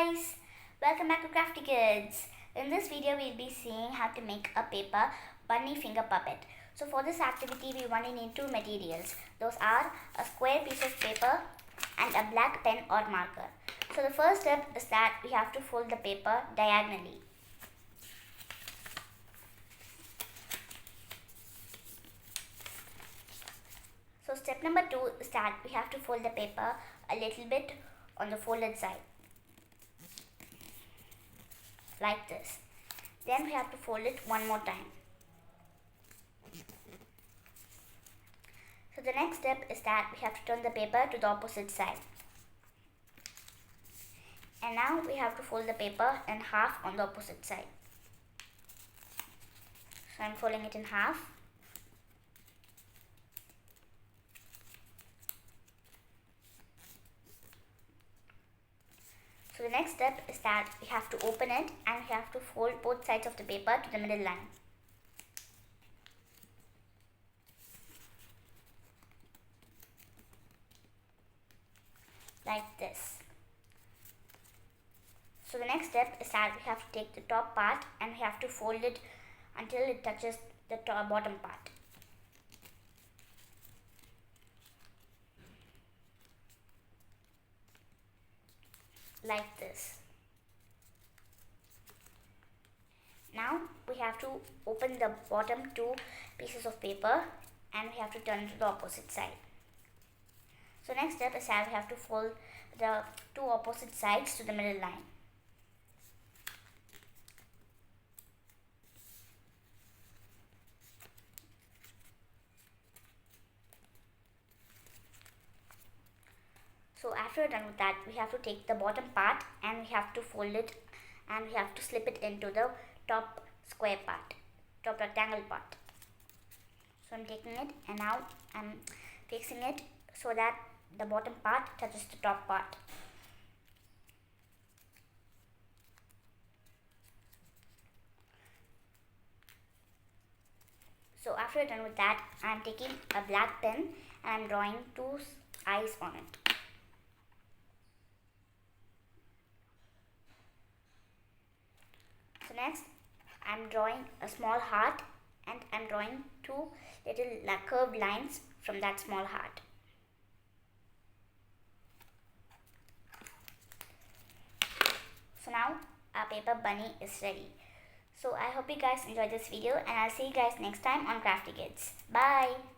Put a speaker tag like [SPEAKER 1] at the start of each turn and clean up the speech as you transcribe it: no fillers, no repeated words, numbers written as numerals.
[SPEAKER 1] guys, welcome back to Crafty Kids. In this video we'll be seeing how to make a paper bunny finger puppet. So for this activity we only need two materials. Those are a square piece of paper and a black pen or marker. So the first step is that we have to fold the paper diagonally. So step number 2 is that we have to fold the paper a little bit on the folded side, like this. Then we have to fold it one more time. So the next step is that we have to turn the paper to the opposite side. And now we have to fold the paper in half on the opposite side. So I'm folding it in half. So the next step is that we have to open it and we have to fold both sides of the paper to the middle line. Like this. So the next step is that we have to take the top part and we have to fold it until it touches the bottom part. Like this. Now we have to open the bottom two pieces of paper and we have to turn it to the opposite side. So next step is that we have to fold the two opposite sides to the middle line. So after we're done with that, we have to take the bottom part and we have to fold it and we have to slip it into the top square part, top rectangle part. So I'm taking it and now I'm fixing it so that the bottom part touches the top part. So after we're done with that, I'm taking a black pen and I'm drawing two eyes on it. So next, I'm drawing a small heart and I'm drawing two little curved lines from that small heart. So now our paper bunny is ready. So I hope you guys enjoyed this video and I'll see you guys next time on Crafty Kids. Bye!